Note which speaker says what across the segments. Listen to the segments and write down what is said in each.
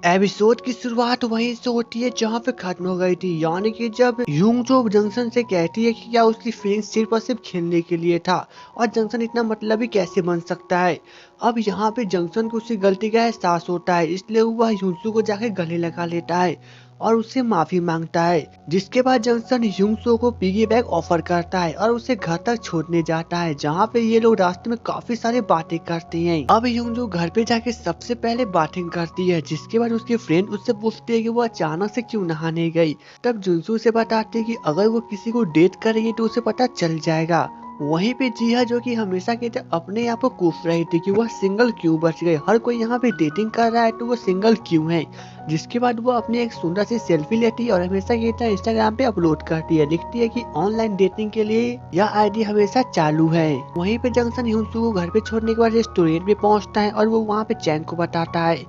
Speaker 1: Episode की शुरुआत वहीं से होती है जहां पे खत्म हो गई थी, यानी कि जब यूंग जो जंक्शन से कहती है कि क्या उसकी फीलिंग्स सिर्फ और सिर्फ खेलने के लिए था और जंक्शन इतना मतलबी कैसे बन सकता है। अब यहाँ पे जंक्शन को उसकी गलती का एहसास होता है, इसलिए वह यूंसू को जाके गले लगा लेता है और उससे माफी मांगता है। जिसके बाद जंक्शन यूंसू को पिगी बैग ऑफर करता है और उसे घर तक छोड़ने जाता है, जहाँ पे ये लोग रास्ते में काफी सारे बातें करते हैं। अब यूंसू घर पे जाके सबसे पहले बातें करती है, जिसके बाद उसके फ्रेंड उससे पूछते हैं कि वो अचानक से क्यों नहाने गई। तब जुनसू से बताते हैं कि अगर वो किसी को डेट करेगी तो उसे पता चल जाएगा। वहीं पे जिया जो कि हमेशा की तरह अपने आप को कोस रही थी कि वह सिंगल क्यों बच गए, हर कोई यहाँ पे डेटिंग कर रहा है तो वो सिंगल क्यों है। जिसके बाद वो अपनी एक सुंदर सी सेल्फी लेती है और हमेशा की तरह इंस्टाग्राम पे अपलोड करती है, लिखती है कि ऑनलाइन डेटिंग के लिए यह आईडी हमेशा चालू है। वहीं पे जंक्शन यूंसू को घर पे छोड़ने के बाद रेस्टोरेंट पे पहुंचता है और वो वहाँ पे चैन को बताता है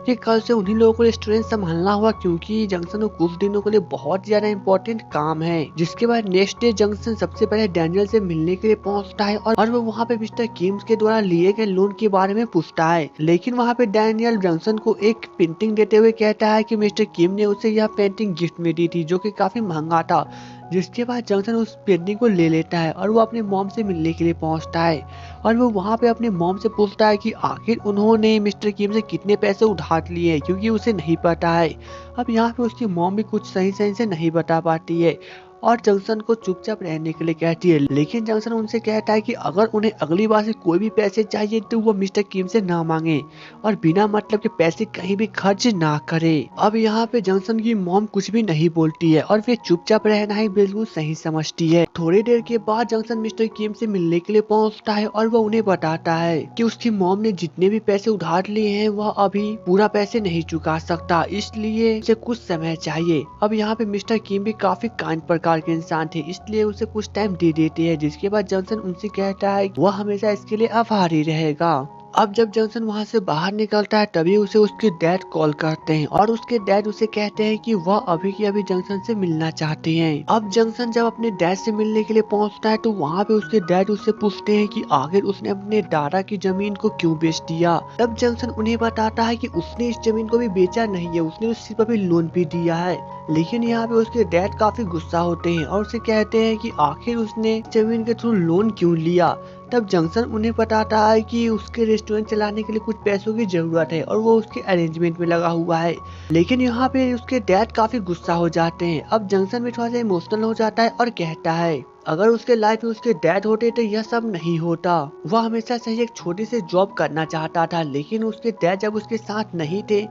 Speaker 1: कि कल से उन्हीं लोगों को रेस्टोरेंट संभालना हुआ, क्योंकि जंक्शन को कुछ दिनों के लिए बहुत ज्यादा इम्पोर्टेंट काम है। जिसके बाद नेक्स्ट डे जंक्शन सबसे पहले डैनियल से मिलने के लिए पहुंचता है और वो वहाँ पे मिस्टर किम्स के द्वारा लिए गए लोन के बारे में पूछता है। लेकिन वहाँ पे डैनियल जंक्शन को एक पेंटिंग देते हुए कहता है कि मिस्टर किम ने उसे यह पेंटिंग गिफ्ट में दी थी, जो कि काफी महंगा था। जिसके बाद जंक्शन उस पेंटिंग को ले लेता है और वो अपने मॉम से मिलने के लिए पहुंचता है और वो वहाँ पे अपने मॉम से पूछता है कि आखिर उन्होंने मिस्टर किम से कितने पैसे उधार लिए हैं, क्योंकि उसे नहीं पता है। अब यहाँ पे उसकी मॉम भी कुछ सही सही से नहीं बता पाती है और जंक्शन को चुपचाप रहने के लिए कहती है। लेकिन जंक्शन उनसे कहता है कि अगर उन्हें अगली बार से कोई भी पैसे चाहिए तो वो मिस्टर किम से ना मांगे और बिना मतलब के पैसे कहीं भी खर्च ना करे। अब यहाँ पे जंक्शन की मॉम कुछ भी नहीं बोलती है और वे चुपचाप रहना ही बिल्कुल सही समझती है। थोड़ी देर के बाद जंक्शन मिस्टर किम से मिलने के लिए पहुँचता है और वो उन्हें बताता है कि उसकी मॉम ने जितने भी पैसे उधार लिए हैं वह अभी पूरा पैसे नहीं चुका सकता, इसलिए उसे कुछ समय चाहिए। अब यहाँ पे मिस्टर किम भी काफी काइंड के इंसान थे, इसलिए उसे कुछ टाइम दे देते हैं। जिसके बाद जंक्शन उनसे कहता है वह हमेशा इसके लिए आभारी रहेगा। अब जब जंक्शन वहाँ से बाहर निकलता है तभी उसे उसके डैड कॉल करते हैं और उसके डैड उसे कहते हैं कि वह अभी की अभी जंक्शन से मिलना चाहते हैं। अब जंक्शन जब अपने डैड से मिलने के लिए पहुँचता है तो वहाँ पे उसके डैड उससे पूछते हैं कि आखिर उसने अपने दादा की जमीन को क्यों बेच दिया। तब जंक्शन उन्हें बताता है कि उसने इस जमीन को भी बेचा नहीं है, उसने सिर्फ अभी लोन भी दिया है। लेकिन यहाँ पे उसके डैड काफी गुस्सा होते हैं और उसे कहते हैं कि आखिर उसने जमीन के थ्रू लोन क्यों लिया। तब जंक्शन उन्हें बताता है कि उसके रेस्टोरेंट चलाने के लिए कुछ पैसों की जरूरत है और वो उसके अरेंजमेंट में लगा हुआ है। लेकिन यहाँ पे उसके डैड काफी गुस्सा हो जाते हैं। अब जंक्शन भी थोड़ा सा इमोशनल हो जाता है और कहता है अगर उसके लाइफ में उसके डैड होते तो यह सब नहीं होता। वह हमेशा से एक छोटी सी जॉब करना चाहता था, लेकिन उसके डैड जब उसके साथ नहीं थे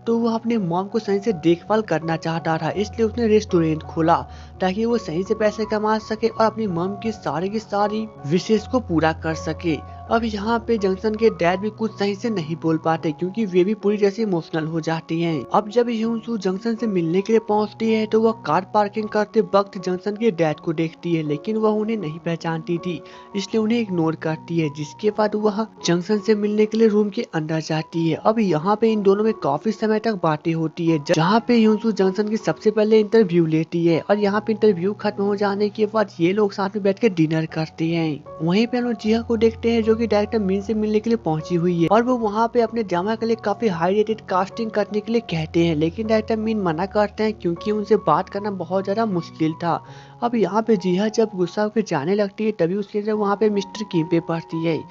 Speaker 1: तो वह अपने मॉम को सही से देखभाल करना चाहता था, इसलिए उसने रेस्टोरेंट खोला ताकि वो सही से पैसे कमा सके और अपनी मॉम की सारी विशेष को पूरा कर सके। अब यहाँ पे जंक्शन के डैड भी कुछ सही से नहीं बोल पाते, क्योंकि वे भी पूरी जैसे इमोशनल हो जाती हैं। अब जब यूंसू जंक्शन से मिलने के लिए पहुँचती है तो वह कार पार्किंग करते वक्त जंक्शन के डैड को देखती है, लेकिन वह उन्हें नहीं पहचानती थी, इसलिए उन्हें इग्नोर करती है। जिसके बाद वह जंक्शन से मिलने के लिए रूम के अंदर जाती है। अब यहाँ पे इन दोनों में काफी समय तक बातें होती है, जहाँ पे यूंसू जंक्शन की सबसे पहले इंटरव्यू लेती है और यहाँ पे इंटरव्यू खत्म हो जाने के बाद ये लोग साथ में बैठ के डिनर करते हैं। वहीं पे हम लोग जिया को देखते हैं जो कि डायरेक्टर मीन से मिलने के लिए पहुंची हुई है और वो वहाँ पे अपने ड्रामा के लिए काफी हाई रेटेड कास्टिंग करने के लिए कहते हैं, लेकिन डायरेक्टर मीन मना करते हैं क्योंकि उनसे बात करना बहुत ज्यादा मुश्किल था। अब यहाँ पे जिया जब गुस्सा होकर जाने लगती है तभी उसके जब वहाँ पे मिस्टर किम पे पड़ती है,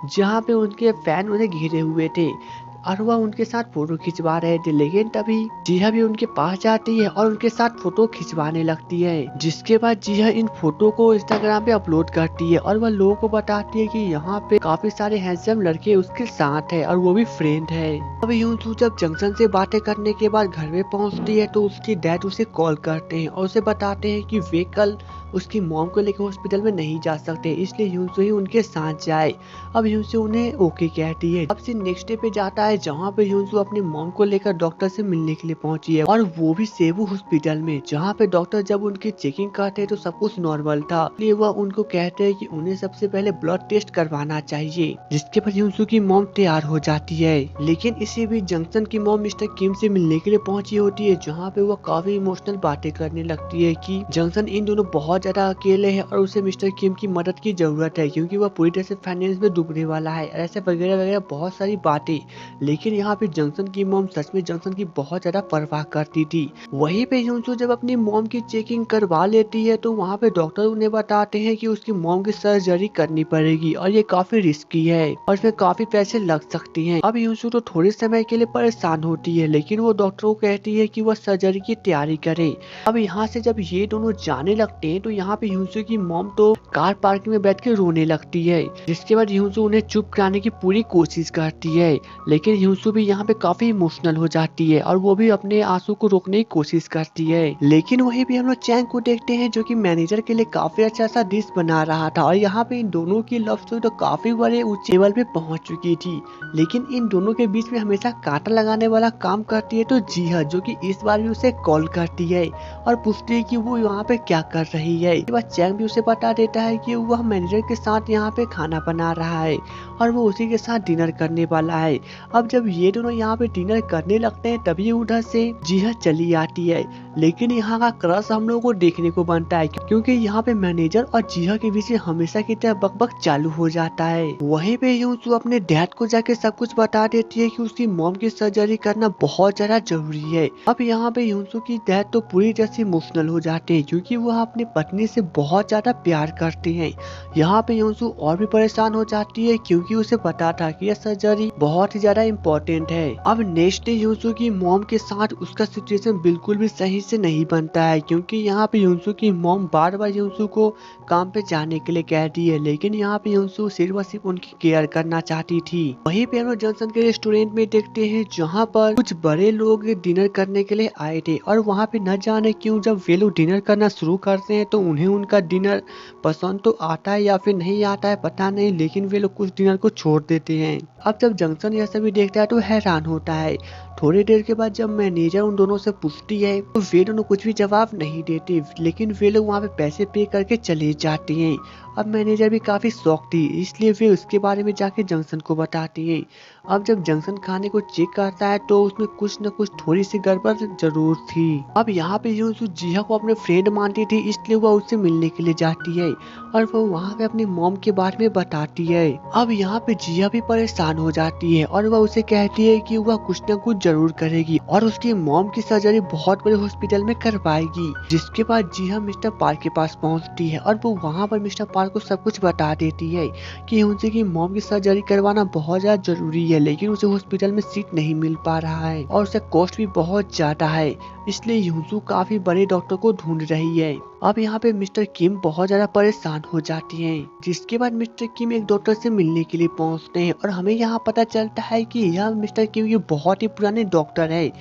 Speaker 1: जहाँ पे उनके फैन उन्हें घेरे हुए थे और वह उनके साथ फोटो खिंचवा रहे थे। लेकिन तभी जिया भी उनके पास जाती है और उनके साथ फोटो खिंचवाने लगती है। जिसके बाद जिया इन फोटो को इंस्टाग्राम पे अपलोड करती है और वह लोगों को बताती है कि यहाँ पे काफी सारे हैंडसम लड़के उसके साथ है और वो भी फ्रेंड है। अब यूंसू जब जंक्शन से बातें करने के बाद घर में पहुँचती है तो उसके डैड उसे कॉल करते हैं और उसे बताते हैं कि वे कल उसकी मॉम को लेकर हॉस्पिटल में नहीं जा सकते, इसलिए यूंसू ही उनके साथ जाए। अब यूंसू उन्हें ओके कहती है। अब से नेक्स्ट डे पे जाता है जहाँ पे यूंसू अपनी मॉम को लेकर डॉक्टर से मिलने के लिए पहुंची है और वो भी सेबू हॉस्पिटल में, जहाँ पे डॉक्टर जब उनकी चेकिंग करते हैं तो सब कुछ नॉर्मल था, इसलिए वह उनको कहते हैं कि उन्हें सबसे पहले ब्लड टेस्ट करवाना चाहिए। जिसके बाद यूंसू की मॉम तैयार हो जाती है। लेकिन इसी बीच जंक्शन की मॉम मिस्टर किम से मिलने के लिए पहुंची होती है, जहाँ पे वह काफी इमोशनल बातें करने लगती है कि जंक्शन इन दोनों बहुत ज्यादा अकेले है और उसे मिस्टर किम की मदद की जरूरत है क्योंकि वह पूरी तरह से फाइनेंस में डूबने वाला है, ऐसे वगैरह वगैरह बहुत सारी बातें। लेकिन यहाँ पे जंक्शन की मॉम सच में जंक्शन की बहुत ज्यादा परवाह करती थी। वहीं पे यूसु जब अपनी मॉम की चेकिंग करवा लेती है तो वहाँ पे डॉक्टर उन्हें बताते हैं कि उसकी मॉम की सर्जरी करनी पड़ेगी और ये काफी रिस्की है और इसमें काफी पैसे लग सकती हैं। अब यूसु तो थोड़े समय के लिए परेशान होती है, लेकिन वो डॉक्टर को कहती है कि वह सर्जरी की तैयारी करे। अब यहाँ से जब ये दोनों जाने लगते हैं तो यहाँ पे यूसु की मॉम तो कार पार्किंग में बैठ के रोने लगती है, जिसके बाद यूसु उन्हें चुप कराने की पूरी कोशिश करती है। लेकिन यूसु भी यहाँ पे काफी इमोशनल हो जाती है और वो भी अपने आंसू को रोकने की कोशिश करती है। लेकिन वहीं भी हम लोग चैंग को देखते हैं जो कि मैनेजर के लिए काफी अच्छा सा डिश बना रहा था और यहाँ पे इन दोनों की लव स्टोरी तो काफी बड़े ऊंचे लेवल पे पहुंच चुकी थी। लेकिन इन दोनों के बीच में हमेशा कांटा लगाने वाला काम करती है तो जिहा, जो कि इस बार भी उसे कॉल करती है और पूछती है कि वो यहाँ पे क्या कर रही है। इसके बाद चैंग भी उसे बता देता है कि वह मैनेजर के साथ यहाँ पे खाना बना रहा है और वो उसी के साथ डिनर करने वाला है। अब जब ये दोनों यहाँ पे डिनर करने लगते हैं तभी उधर से जिहा चली आती है। लेकिन यहाँ का क्रश हम लोगों को देखने को बनता है क्योंकि यहाँ पे मैनेजर और जिहा के बीच में हमेशा की तरह बकबक चालू हो जाता है। वहीं पे यूसु अपने डैड को जाके सब कुछ बता देती है कि उसकी मॉम की सर्जरी करना बहुत ज्यादा जरूरी है। अब यहाँ पे यूसु की डैड तो पूरी तरह से इमोशनल हो जाते हैं क्योंकि वह अपनी पत्नी से बहुत ज्यादा प्यार करते हैं। यहाँ पे यूसु और भी परेशान हो जाती है क्योंकि उसे पता था कि यह सर्जरी बहुत ही ज्यादा इम्पोर्टेंट है। अब नेक्स्ट डे यूसु की मॉम के साथ उसका सिचुएशन बिल्कुल भी सही से नहीं बनता है क्योंकि यहाँ पे यूसु की मॉम बार बार यूसु को काम पे जाने के लिए कहती है, लेकिन यहाँ पे यूसु सिर्फ और सिर्फ उनकी केयर करना चाहती थी। वहीं पे हम लोग जंक्शन के रेस्टोरेंट में देखते हैं जहाँ पर कुछ बड़े लोग डिनर करने के लिए आए थे और वहाँ पे न जाने क्यों जब वे लोग डिनर करना शुरू करते हैं तो उन्हें उनका डिनर पसंद तो आता है या फिर नहीं आता है पता नहीं, लेकिन वे लोग कुछ डिनर को छोड़ देते हैं। अब जब जंक्शन यह सभी देखता है तो हैरान होता है। थोड़ी देर के बाद जब मैनेजर उन दोनों से पूछती है तो वे दोनों कुछ भी जवाब नहीं देते, लेकिन वे लोग वहाँ पे पैसे पे करके चले जाते हैं। अब मैनेजर भी काफी शौक थी, इसलिए वे उसके बारे में जाके जंक्शन को बताती है। अब जब जंक्शन खाने को चेक करता है तो उसमें कुछ न कुछ थोड़ी सी गड़बड़ जरूर थी। अब यहाँ पे यूसु जिहा को अपने फ्रेंड मानती थी, इसलिए वह उससे मिलने के लिए जाती है और वो वहाँ पे अपनी मॉम के बारे में बताती है। अब यहाँ पे जिहा भी परेशान हो जाती है और वह उसे कहती है कि वह कुछ न कुछ जरूर करेगी और उसकी मॉम की सर्जरी बहुत बड़े हॉस्पिटल में करवाएगी। जिसके बाद जिहा मिस्टर पार्क के पास पहुँचती है और वो वहाँ पर मिस्टर पार्क को सब कुछ बता देती है कि उनसे की मॉम की सर्जरी करवाना बहुत ज्यादा जरूरी है, लेकिन उसे हॉस्पिटल में सीट नहीं मिल पा रहा है और उसे कॉस्ट भी बहुत ज्यादा है, इसलिए यूसु काफी बड़े डॉक्टर को ढूंढ रही है। अब यहाँ पे मिस्टर किम बहुत ज्यादा परेशान हो जाती हैं, जिसके बाद मिस्टर किम एक डॉक्टर से मिलने के लिए पहुँचते हैं और हमें यहाँ पता चलता है कि यह मिस्टर किम ये बहुत ही पुराने डॉक्टर है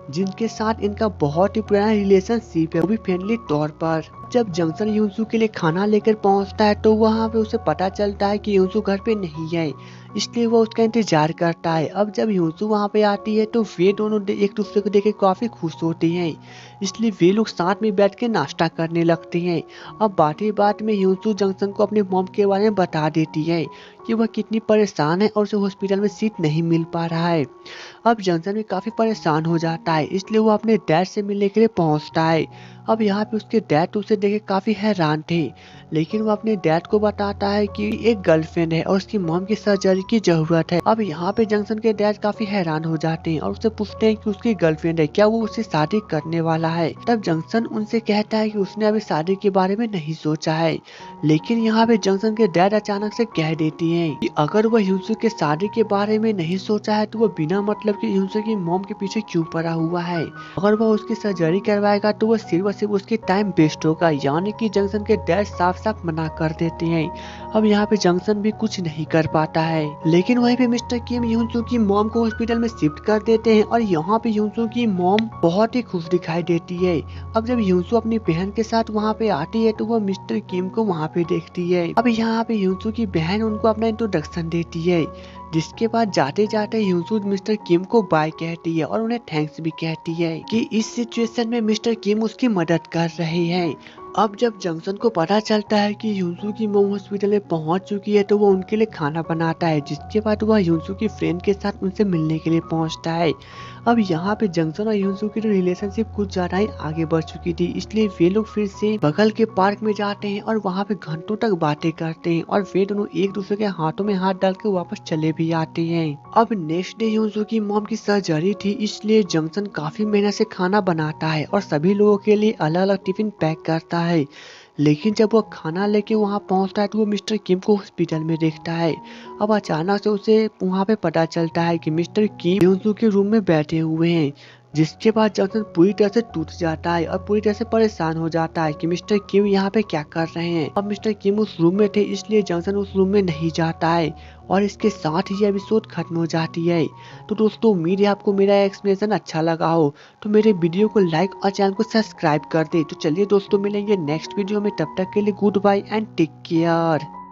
Speaker 1: जिनके साथ इनका बहुत ही पुराना रिलेशनशिप है, वो भी फ्रेंडली तौर पर। जब जंक्शन यूसु के लिए खाना लेकर पहुंचता है तो वहाँ पे उसे पता चलता है कि यूसु घर पे नहीं है, इसलिए वो उसका इंतजार करता है। अब जब यूसु वहाँ पे आती है तो वे दोनों एक दूसरे को देख के काफी खुश होते हैं, इसलिए वे लोग साथ में बैठ के नाश्ता करने लगते हैं। अब बात ही बात में यूसु जंक्शन को अपने मॉम के बारे में बता देती है कि वह कितनी परेशान है और उसे हॉस्पिटल में सीट नहीं मिल पा रहा है। अब जंक्शन भी काफी परेशान हो जाता है, इसलिए वो अपने डैड से मिलने के लिए पहुंचता है। अब यहाँ पे उसके डैड उसे देख के काफी हैरान थे, लेकिन वो अपने डैड को बताता है कि एक गर्लफ्रेंड है और उसकी मॉम की सर्जरी की जरूरत है। अब यहाँ पे जंक्शन के डैड काफी हैरान हो जाते हैं और उससे पूछते हैं कि उसकी गर्लफ्रेंड है, क्या वो उससे शादी करने वाला है। तब जंक्शन उनसे कहता है कि उसने अभी शादी के बारे में नहीं सोचा है, लेकिन यहाँ पे जंक्शन के डैड अचानक से कह देती है कि अगर वह यूसु के शादी के बारे में नहीं सोचा है तो वह बिना मतलब के यूसु की मॉम के पीछे क्यों पड़ा हुआ है। अगर वह उसकी सर्जरी करवाएगा तो वह सिर्फ उसकी टाइम वेस्ट होगा, यानी कि जंक्शन के डैड साफ साफ मना कर देते हैं। अब यहाँ पे जंक्शन भी कुछ नहीं कर पाता है, लेकिन वहीं पे मिस्टर किम यूसु की मॉम को हॉस्पिटल में शिफ्ट कर देते हैं और यहाँ पे यूसु की मॉम बहुत ही खुश दिखाई देती है। अब जब यूसु अपनी बहन के साथ वहाँ पे आती है तो वो मिस्टर किम को वहाँ पे देखती है। अब यहाँ पे यूसु की बहन उनको अपना इंट्रोडक्शन देती है, जिसके बाद जाते जाते यूसु मिस्टर किम को बाय कहती है और उन्हें थैंक्स भी कहती है कि इस सिचुएशन में मिस्टर किम उसकी मदद कर रहे हैं। अब जब जंक्शन को पता चलता है कि यूसु की मोम हॉस्पिटल में पहुंच चुकी है तो वो उनके लिए खाना बनाता है, जिसके बाद वह यूसु की फ्रेंड के साथ उनसे मिलने के लिए पहुंचता है। अब यहाँ पे जंक्शन और यूसु की रिलेशनशिप कुछ ज्यादा ही आगे बढ़ चुकी थी, इसलिए वे लोग फिर से बगल के पार्क में जाते हैं और वहाँ पे घंटों तक बातें करते हैं और वे दोनों एक दूसरे के हाथों में हाथ डाल के वापस चले भी आते हैं। अब नेक्स्ट डे यूसु की मॉम की सर्जरी थी, इसलिए जंक्शन काफी मेहनत से खाना बनाता है और सभी लोगों के लिए अलग अलग टिफिन पैक करता है। लेकिन जब वो खाना लेके वहाँ पहुँचता है तो वो मिस्टर किम को हॉस्पिटल में देखता है। अब अचानक से उसे वहाँ पे पता चलता है कि मिस्टर किम यूसु के रूम में बैठे हुए हैं, जिसके बाद जंक्शन पूरी तरह से टूट जाता है और पूरी तरह से परेशान हो जाता है कि मिस्टर किम यहाँ पे क्या कर रहे हैं। अब मिस्टर किम उस रूम में थे, इसलिए जंक्शन उस रूम में नहीं जाता है और इसके साथ ही एपिसोड खत्म हो जाती है। तो दोस्तों, उम्मीद है आपको मेरा एक्सप्लेनेशन अच्छा लगा हो, तो मेरे वीडियो को लाइक और चैनल को सब्सक्राइब कर दे। तो चलिए दोस्तों, मिलेंगे नेक्स्ट वीडियो में, तब तक के लिए goodbye and take care.